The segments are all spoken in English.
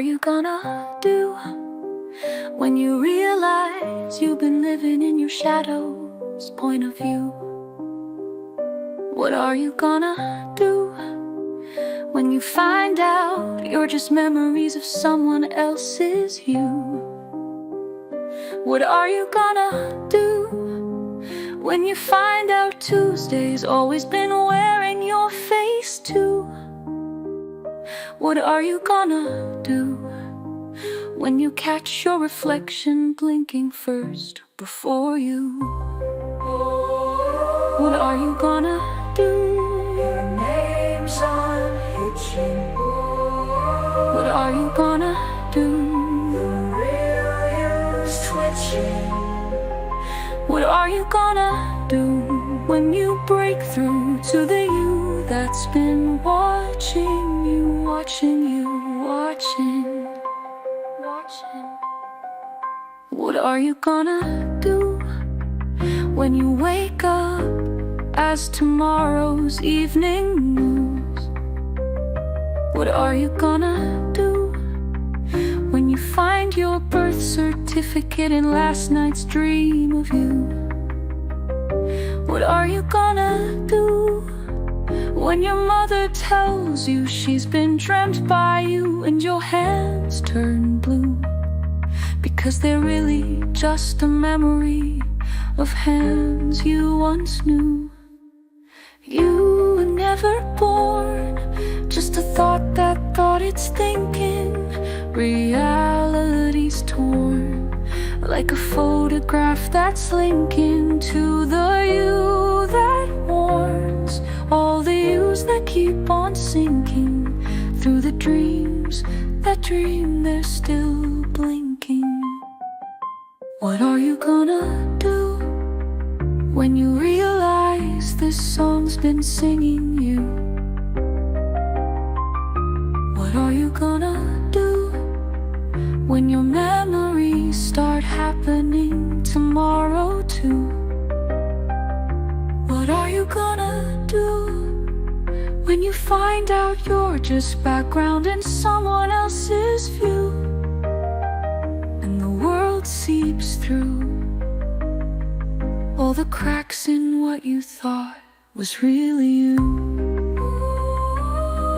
are you gonna do when you realize you've been living in your shadow's point of view? What are you gonna do when you find out you're just memories of someone else's you? What are you gonna do when you find out Tuesday's always been wearing your face too? What are you gonna do when you catch your reflection blinking first before you? What are you gonna do? Your name's on hitching. What are you gonna do? The real you's twitching. What are you gonna do when you break through to the you that's been watching you, watching you, watching? What are you gonna do when you wake up as tomorrow's evening news? What are you gonna do when you find your birth certificate in last night's dream of you? What are you gonna do when your mother tells you she's been dreamt by you and your hands turn blue because they're really just a memory of hands you once knew? You were never born, just a thought that thought it's thinking. Reality's torn, like a photograph that's linking to the you that warns all the yous that keep on sinking through the dreams that dream they're still blinking. What are you gonna do when you realize this song's been singing you? What are you gonna do when your memories start happening tomorrow too? What are you gonna do when you find out you're just background in someone else's view and the world seeps through all the cracks in what you thought was really you?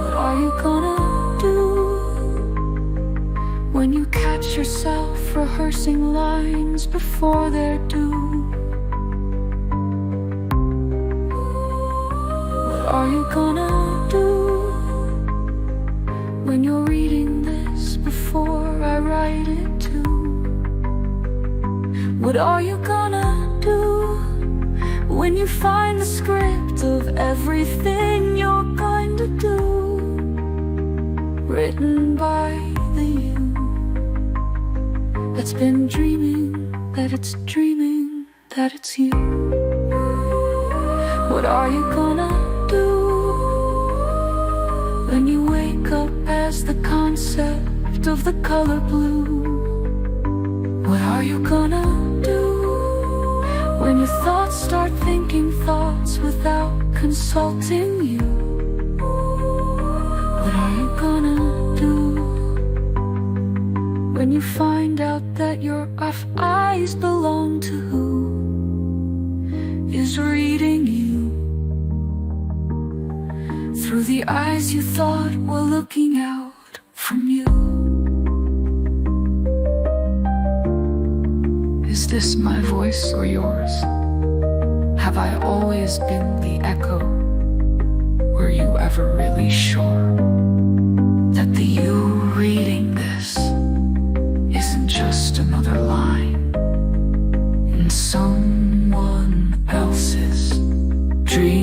What are you gonna do when you catch yourself rehearsing lines before they're due? What are you gonna do when you're reading this before I write it too? What are you gonna do when you find the script of everything you're going to do, written by the you that's been dreaming that it's dreaming that it's you? What are you gonna do when you wake up as the concept of the color blue? What are you gonna do when your thoughts start thinking thoughts without consulting you? What are you gonna do when you find out that your rough eyes belong to who is reading you through the eyes you thought were looking out from you? Is this my voice or yours? Have I always been the echo? Were you ever really sure that the you reading this isn't just another line in someone else's dream?